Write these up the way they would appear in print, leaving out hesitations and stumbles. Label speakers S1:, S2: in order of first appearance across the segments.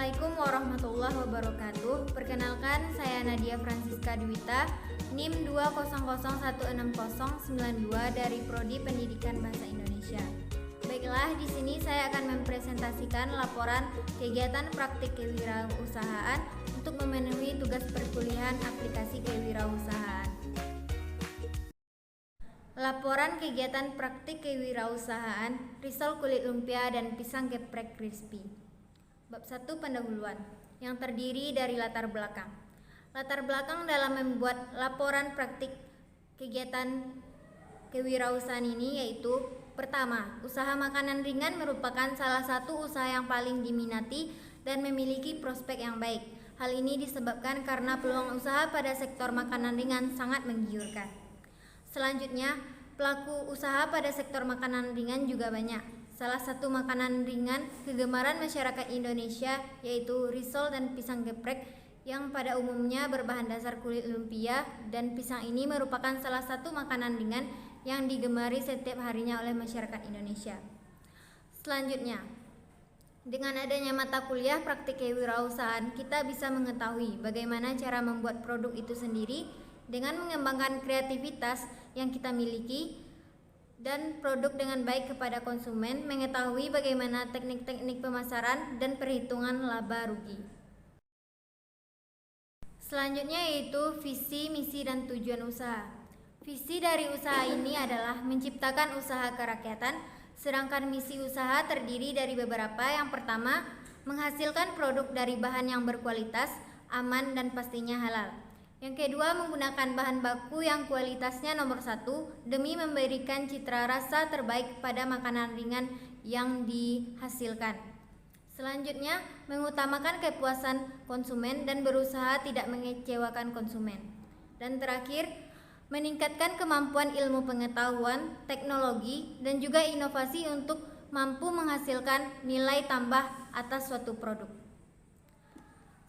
S1: Assalamualaikum warahmatullahi wabarakatuh. Perkenalkan, saya Nadia Francisca Dwita, NIM 200160092 dari Prodi Pendidikan Bahasa Indonesia. Baiklah, di sini saya akan mempresentasikan laporan kegiatan praktik kewirausahaan untuk memenuhi tugas perkuliahan aplikasi kewirausahaan. Laporan kegiatan praktik kewirausahaan, risol kulit lumpia dan pisang geprek crispy. Bab 1 pendahuluan, yang terdiri dari latar belakang. Latar belakang dalam membuat laporan praktik kegiatan kewirausahaan ini yaitu: pertama, usaha makanan ringan merupakan salah satu usaha yang paling diminati dan memiliki prospek yang baik. Hal ini disebabkan karena peluang usaha pada sektor makanan ringan sangat menggiurkan. Selanjutnya, pelaku usaha pada sektor makanan ringan juga banyak. Salah satu makanan ringan kegemaran masyarakat Indonesia yaitu risol dan pisang geprek yang pada umumnya berbahan dasar kulit lumpia, dan pisang ini merupakan salah satu makanan ringan yang digemari setiap harinya oleh masyarakat Indonesia. Selanjutnya, dengan adanya mata kuliah praktik kewirausahaan, kita bisa mengetahui bagaimana cara membuat produk itu sendiri dengan mengembangkan kreativitas yang kita miliki dan produk dengan baik kepada konsumen, mengetahui bagaimana teknik-teknik pemasaran dan perhitungan laba rugi. Selanjutnya yaitu visi, misi, dan tujuan usaha. Visi dari usaha ini adalah menciptakan usaha kerakyatan, sedangkan misi usaha terdiri dari beberapa. Yang pertama, menghasilkan produk dari bahan yang berkualitas, aman, dan pastinya halal. Yang kedua, menggunakan bahan baku yang kualitasnya nomor 1 demi memberikan citra rasa terbaik pada makanan ringan yang dihasilkan. Selanjutnya, mengutamakan kepuasan konsumen dan berusaha tidak mengecewakan konsumen. Dan terakhir, meningkatkan kemampuan ilmu pengetahuan, teknologi, dan juga inovasi untuk mampu menghasilkan nilai tambah atas suatu produk.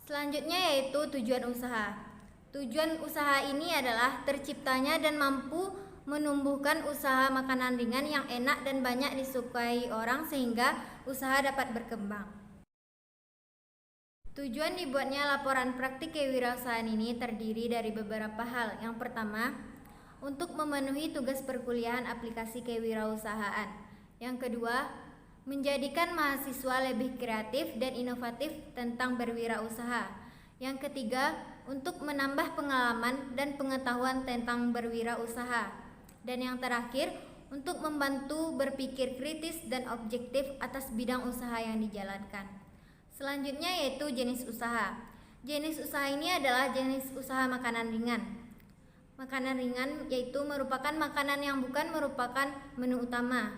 S1: Selanjutnya yaitu tujuan usaha. Tujuan usaha ini adalah terciptanya dan mampu menumbuhkan usaha makanan ringan yang enak dan banyak disukai orang sehingga usaha dapat berkembang. Tujuan dibuatnya laporan praktik kewirausahaan ini terdiri dari beberapa hal. Yang pertama, untuk memenuhi tugas perkuliahan aplikasi kewirausahaan. Yang kedua, menjadikan mahasiswa lebih kreatif dan inovatif tentang berwirausaha. Yang ketiga, untuk menambah pengalaman dan pengetahuan tentang berwirausaha. Dan yang terakhir, untuk membantu berpikir kritis dan objektif atas bidang usaha yang dijalankan. Selanjutnya yaitu jenis usaha. Jenis usaha ini adalah jenis usaha makanan ringan. Makanan ringan yaitu merupakan makanan yang bukan merupakan menu utama.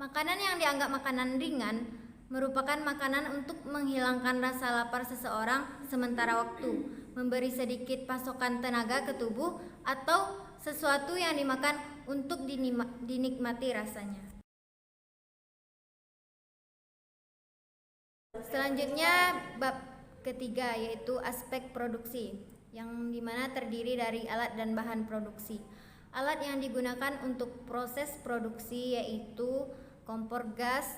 S1: Makanan yang dianggap makanan ringan merupakan makanan untuk menghilangkan rasa lapar seseorang sementara waktu, memberi sedikit pasokan tenaga ke tubuh, atau sesuatu yang dimakan untuk dinikmati rasanya. Selanjutnya bab ketiga yaitu aspek produksi, yang dimana terdiri dari alat dan bahan produksi. Alat yang digunakan untuk proses produksi yaitu kompor gas,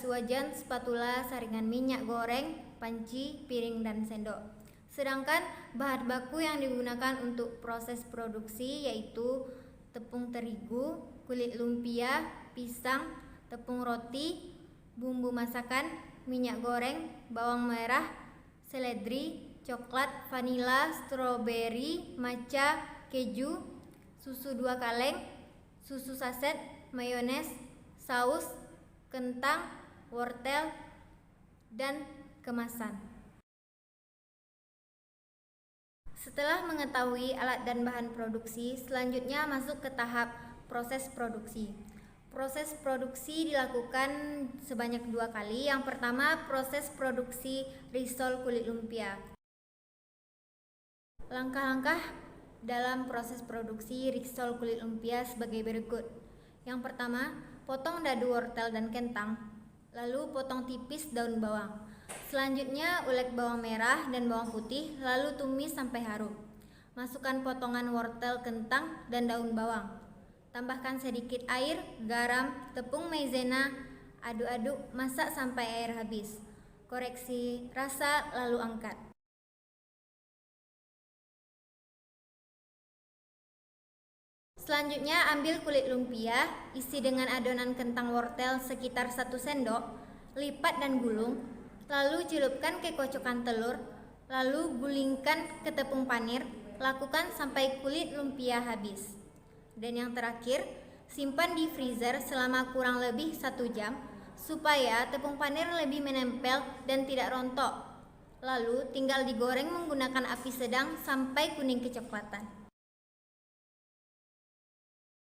S1: wajan, spatula, saringan minyak goreng, panci, piring, dan sendok. Sedangkan bahan baku yang digunakan untuk proses produksi yaitu tepung terigu, kulit lumpia, pisang, tepung roti, bumbu masakan, minyak goreng, bawang merah, seledri, coklat, vanila, stroberi, matcha, keju, susu 2 kaleng, susu saset, mayones, saus, kentang, wortel, dan kemasan. Setelah mengetahui alat dan bahan produksi, selanjutnya masuk ke tahap proses produksi. Proses produksi dilakukan sebanyak 2 kali. Yang pertama, proses produksi risol kulit lumpia. Langkah-langkah dalam proses produksi risol kulit lumpia sebagai berikut. Yang pertama, potong dadu wortel dan kentang, lalu potong tipis daun bawang. Selanjutnya ulek bawang merah dan bawang putih, lalu tumis sampai harum. Masukkan potongan wortel, kentang, dan daun bawang. Tambahkan sedikit air, garam, tepung maizena, aduk-aduk, masak sampai air habis. koreksi rasa lalu angkat. Selanjutnya ambil kulit lumpia, isi dengan adonan kentang wortel sekitar 1 sendok, lipat dan gulung, lalu celupkan ke kocokan telur, lalu gulingkan ke tepung panir, lakukan sampai kulit lumpia habis. Dan yang terakhir, simpan di freezer selama kurang lebih 1 jam, supaya tepung panir lebih menempel dan tidak rontok. Lalu tinggal digoreng menggunakan api sedang sampai kuning kecoklatan.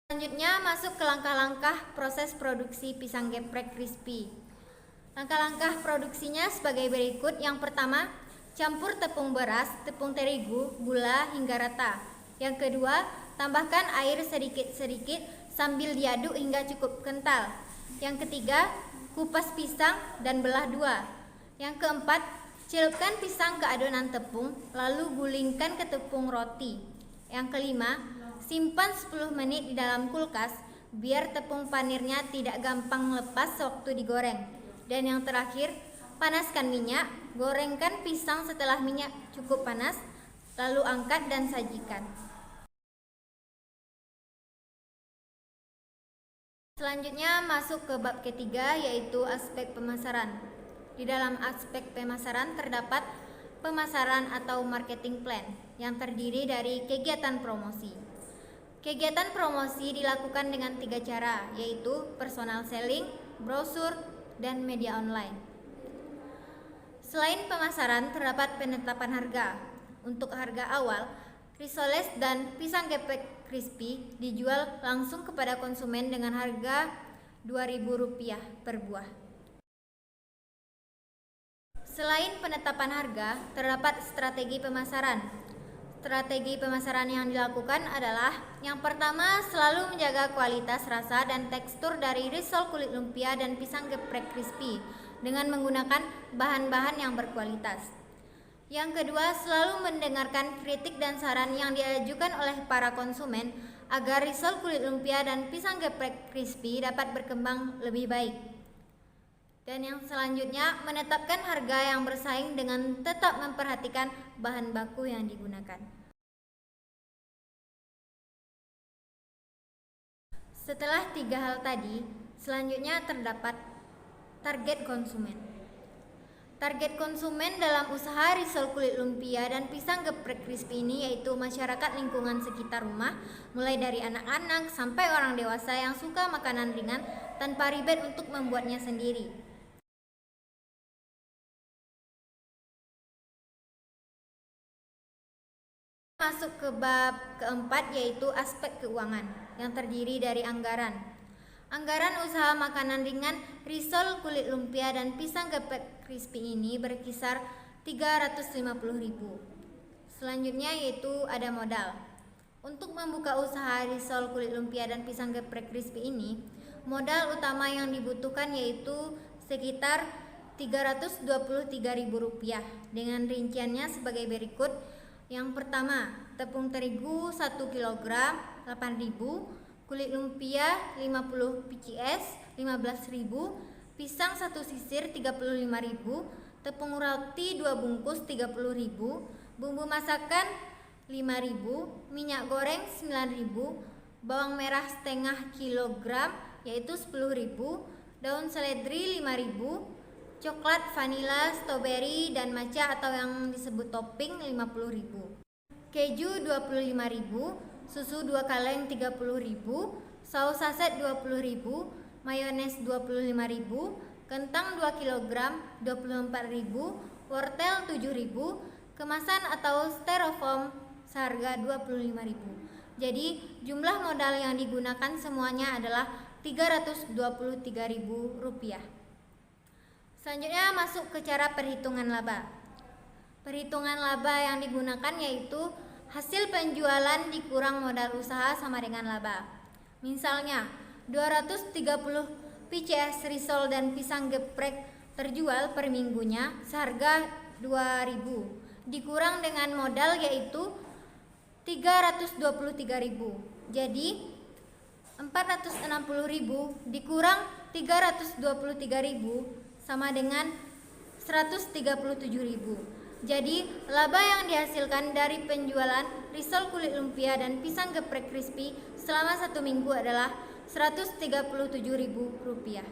S1: Selanjutnya masuk ke langkah-langkah proses produksi pisang geprek crispy. Langkah-langkah produksinya sebagai berikut. Yang pertama, campur tepung beras, tepung terigu, gula hingga rata. Yang kedua, tambahkan air sedikit-sedikit sambil diaduk hingga cukup kental. Yang ketiga, kupas pisang dan belah 2. Yang keempat, celupkan pisang ke adonan tepung, lalu gulingkan ke tepung roti. Yang kelima, simpan 10 menit di dalam kulkas biar tepung panirnya tidak gampang lepas sewaktu digoreng. Dan yang terakhir, panaskan minyak, gorengkan pisang setelah minyak cukup panas, lalu angkat dan sajikan. Selanjutnya masuk ke bab ketiga, yaitu aspek pemasaran. Di dalam aspek pemasaran terdapat pemasaran atau marketing plan yang terdiri dari kegiatan promosi. Kegiatan promosi dilakukan dengan 3 cara, yaitu personal selling, brosur, dan media online. Selain pemasaran, terdapat penetapan harga. Untuk harga awal, risoles dan pisang geprek crispy dijual langsung kepada konsumen dengan harga Rp2.000 per buah. Selain penetapan harga, terdapat strategi pemasaran. Strategi pemasaran yang dilakukan adalah: yang pertama, selalu menjaga kualitas rasa dan tekstur dari risol kulit lumpia dan pisang geprek crispy dengan menggunakan bahan-bahan yang berkualitas. Yang kedua, selalu mendengarkan kritik dan saran yang diajukan oleh para konsumen agar risol kulit lumpia dan pisang geprek crispy dapat berkembang lebih baik. Dan yang selanjutnya, menetapkan harga yang bersaing dengan tetap memperhatikan bahan baku yang digunakan. Setelah 3 hal tadi, selanjutnya terdapat target konsumen. Target konsumen dalam usaha risol kulit lumpia dan pisang geprek crispy ini yaitu masyarakat lingkungan sekitar rumah, mulai dari anak-anak sampai orang dewasa yang suka makanan ringan tanpa ribet untuk membuatnya sendiri. Masuk ke bab keempat, yaitu aspek keuangan yang terdiri dari anggaran. Anggaran usaha makanan ringan risol kulit lumpia dan pisang geprek crispy ini berkisar Rp350.000. Selanjutnya yaitu ada modal. Untuk membuka usaha risol kulit lumpia dan pisang geprek crispy ini, modal utama yang dibutuhkan yaitu sekitar Rp323.000 dengan rinciannya sebagai berikut. Yang pertama, tepung terigu 1 kg 8.000, kulit lumpia 50 pcs 15.000, pisang 1 sisir 35.000, tepung roti 2 bungkus 30.000, bumbu masakan 5.000, minyak goreng 9.000, bawang merah setengah kilogram yaitu 10.000, daun seledri 5.000, coklat, vanila, stroberi, dan matcha atau yang disebut topping 50.000, keju 25.000, susu 2 kaleng 30.000, saus saset 20.000, mayones 25.000, kentang 2 kg 24.000, wortel 7.000, kemasan atau styrofoam seharga 25.000. Jadi jumlah modal yang digunakan semuanya adalah Rp323.000. Selanjutnya masuk ke cara perhitungan laba. Perhitungan laba yang digunakan yaitu hasil penjualan dikurang modal usaha sama dengan laba. Misalnya 230 pcs risol dan pisang geprek terjual per minggunya seharga 2.000, dikurang dengan modal yaitu 323.000. Jadi 460.000 dikurang 323.000 sama dengan 137.000. Jadi, laba yang dihasilkan dari penjualan risol kulit lumpia dan pisang geprek crispy selama 1 minggu adalah Rp137.000.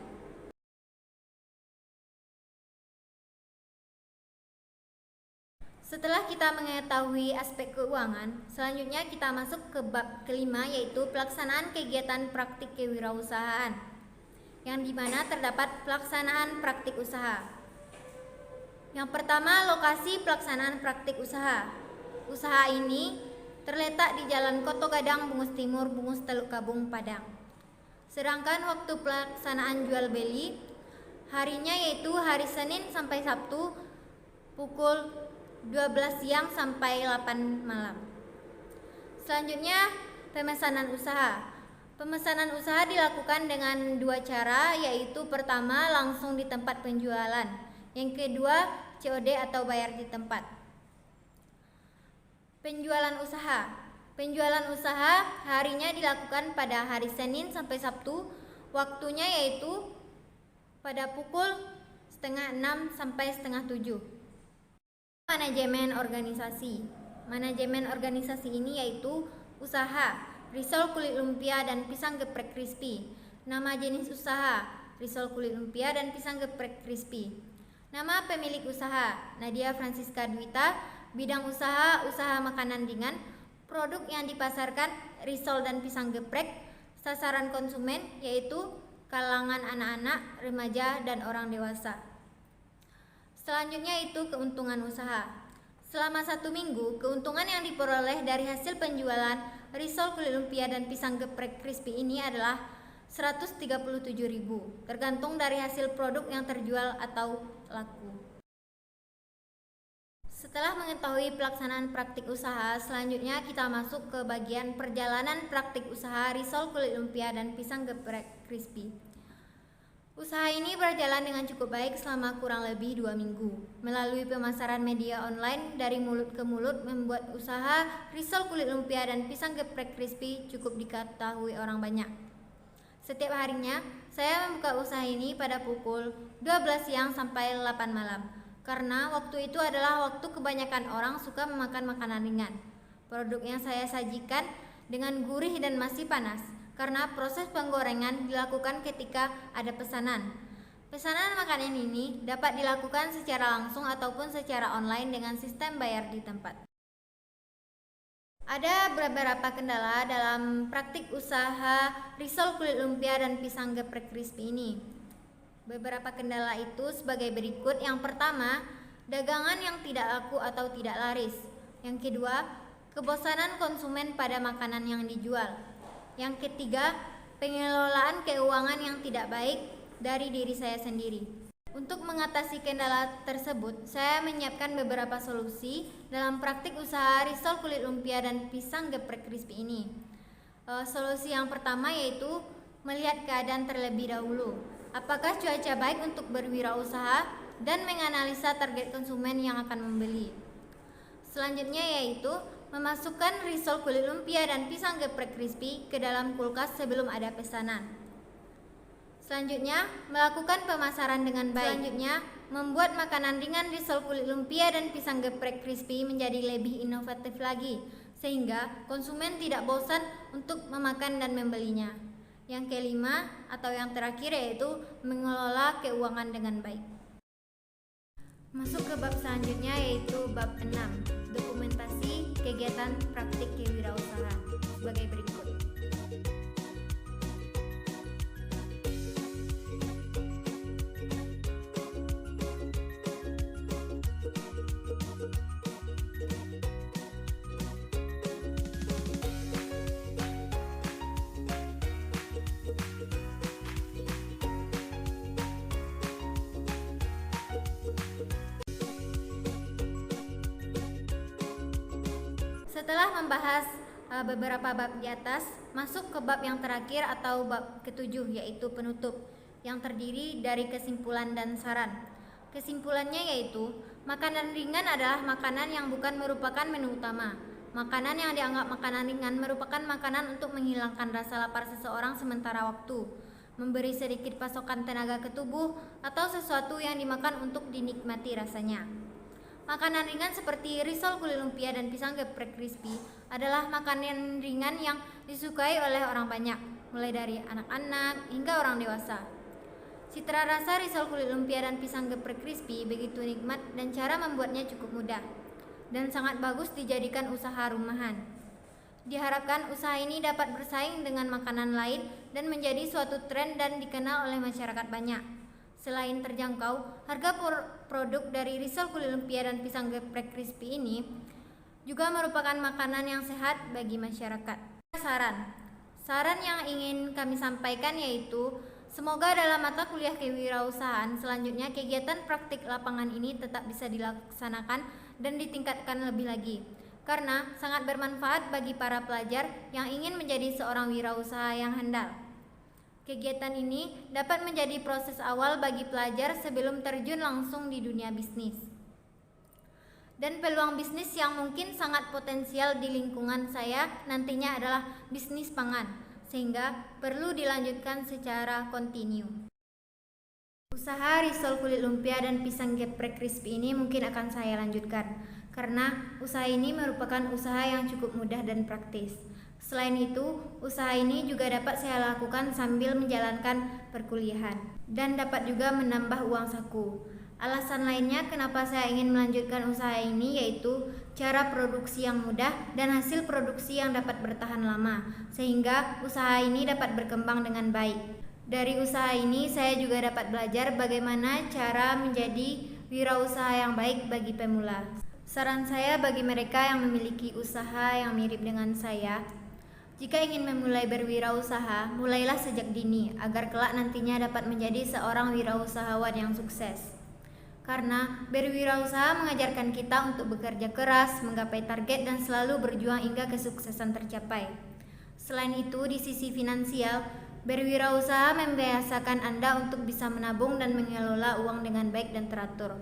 S1: Setelah kita mengetahui aspek keuangan, selanjutnya kita masuk ke bab kelima, yaitu pelaksanaan kegiatan praktik kewirausahaan, yang dimana terdapat pelaksanaan praktik usaha. Yang pertama, lokasi pelaksanaan praktik usaha. Usaha ini terletak di Jalan Koto Gadang, Bungus Timur, Bungus Teluk Kabung, Padang. Sedangkan waktu pelaksanaan jual beli harinya yaitu hari Senin sampai Sabtu pukul 12 siang sampai 8 malam. Selanjutnya, pemesanan usaha. Pemesanan usaha dilakukan dengan 2 cara, yaitu pertama langsung di tempat penjualan, yang kedua COD atau bayar di tempat. Penjualan usaha. Penjualan usaha harinya dilakukan pada hari Senin sampai Sabtu, waktunya yaitu pada pukul setengah 6 sampai setengah 7. Manajemen organisasi. Manajemen organisasi ini yaitu usaha risol kulit lumpia dan pisang geprek crispy. Nama jenis usaha risol kulit lumpia dan pisang geprek crispy. Nama pemilik usaha Nadia Francisca Dwita. Bidang usaha makanan ringan. Produk yang dipasarkan risol dan pisang geprek. Sasaran konsumen yaitu kalangan anak-anak, remaja, dan orang dewasa. Selanjutnya itu keuntungan usaha. Selama 1 minggu, keuntungan yang diperoleh dari hasil penjualan risol kulit lumpia dan pisang geprek crispy ini adalah Rp137.000, tergantung dari hasil produk yang terjual atau laku. Setelah mengetahui pelaksanaan praktik usaha, selanjutnya kita masuk ke bagian perjalanan praktik usaha risol kulit lumpia dan pisang geprek crispy. Usaha ini berjalan dengan cukup baik selama kurang lebih 2 minggu. Melalui pemasaran media online dari mulut ke mulut membuat usaha risol kulit lumpia dan pisang geprek crispy cukup diketahui orang banyak. Setiap harinya, saya membuka usaha ini pada pukul 12 siang sampai 8 malam. Karena waktu itu adalah waktu kebanyakan orang suka memakan makanan ringan. Produk yang saya sajikan dengan gurih dan masih panas, karena proses penggorengan dilakukan ketika ada pesanan. Pesanan makanan ini dapat dilakukan secara langsung ataupun secara online dengan sistem bayar di tempat. Ada beberapa kendala dalam praktik usaha risol kulit lumpia dan pisang geprek crispy ini. Beberapa kendala itu sebagai berikut. Yang pertama, dagangan yang tidak laku atau tidak laris. Yang kedua, kebosanan konsumen pada makanan yang dijual. Yang ketiga, pengelolaan keuangan yang tidak baik dari diri saya sendiri. Untuk mengatasi kendala tersebut, saya menyiapkan beberapa solusi dalam praktik usaha risol kulit lumpia dan pisang geprek crispy ini. Solusi yang pertama yaitu melihat keadaan terlebih dahulu. Apakah cuaca baik untuk berwirausaha dan menganalisa target konsumen yang akan membeli. Selanjutnya yaitu memasukkan risol kulit lumpia dan pisang geprek crispy ke dalam kulkas sebelum ada pesanan. Selanjutnya, melakukan pemasaran dengan baik. Selanjutnya, membuat makanan ringan risol kulit lumpia dan pisang geprek crispy menjadi lebih inovatif lagi, sehingga konsumen tidak bosan untuk memakan dan membelinya. Yang kelima atau yang terakhir yaitu mengelola keuangan dengan baik. Masuk ke bab selanjutnya yaitu bab 6, dokumentasi kegiatan praktik kewirausahaan sebagai berikut. Setelah membahas beberapa bab di atas, masuk ke bab yang terakhir atau bab ke-7 yaitu penutup, yang terdiri dari kesimpulan dan saran. Kesimpulannya yaitu, makanan ringan adalah makanan yang bukan merupakan menu utama. Makanan yang dianggap makanan ringan merupakan makanan untuk menghilangkan rasa lapar seseorang sementara waktu. memberi sedikit pasokan tenaga ke tubuh, atau sesuatu yang dimakan untuk dinikmati rasanya. Makanan ringan seperti risol kulit lumpia dan pisang geprek crispy adalah makanan ringan yang disukai oleh orang banyak, mulai dari anak-anak hingga orang dewasa. Citra rasa risol kulit lumpia dan pisang geprek crispy begitu nikmat dan cara membuatnya cukup mudah dan sangat bagus dijadikan usaha rumahan. Diharapkan usaha ini dapat bersaing dengan makanan lain dan menjadi suatu tren dan dikenal oleh masyarakat banyak. Selain terjangkau, harga produk dari risol kulit lumpia dan pisang geprek crispy ini juga merupakan makanan yang sehat bagi masyarakat. Saran yang ingin kami sampaikan yaitu, semoga dalam mata kuliah kewirausahaan selanjutnya kegiatan praktik lapangan ini tetap bisa dilaksanakan dan ditingkatkan lebih lagi, karena sangat bermanfaat bagi para pelajar yang ingin menjadi seorang wirausaha yang handal. Kegiatan ini dapat menjadi proses awal bagi pelajar sebelum terjun langsung di dunia bisnis. Dan peluang bisnis yang mungkin sangat potensial di lingkungan saya nantinya adalah bisnis pangan, sehingga perlu dilanjutkan secara kontinu. Usaha risol kulit lumpia dan pisang geprek crispy ini mungkin akan saya lanjutkan, karena usaha ini merupakan usaha yang cukup mudah dan praktis. Selain itu, usaha ini juga dapat saya lakukan sambil menjalankan perkuliahan dan dapat juga menambah uang saku. Alasan lainnya kenapa saya ingin melanjutkan usaha ini yaitu cara produksi yang mudah dan hasil produksi yang dapat bertahan lama, sehingga usaha ini dapat berkembang dengan baik. Dari usaha ini saya juga dapat belajar bagaimana cara menjadi wirausaha yang baik bagi pemula. Saran saya bagi mereka yang memiliki usaha yang mirip dengan saya, jika ingin memulai berwirausaha, mulailah sejak dini agar kelak nantinya dapat menjadi seorang wirausahawan yang sukses. Karena berwirausaha mengajarkan kita untuk bekerja keras, menggapai target dan selalu berjuang hingga kesuksesan tercapai. Selain itu, di sisi finansial, berwirausaha membiasakan Anda untuk bisa menabung dan mengelola uang dengan baik dan teratur.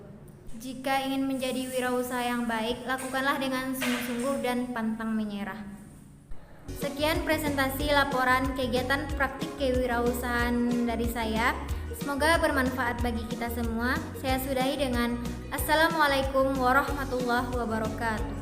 S1: Jika ingin menjadi wirausaha yang baik, lakukanlah dengan sungguh-sungguh dan pantang menyerah. Sekian presentasi laporan kegiatan praktik kewirausahaan dari saya. Semoga bermanfaat bagi kita semua. Saya sudahi dengan Assalamualaikum warahmatullahi wabarakatuh.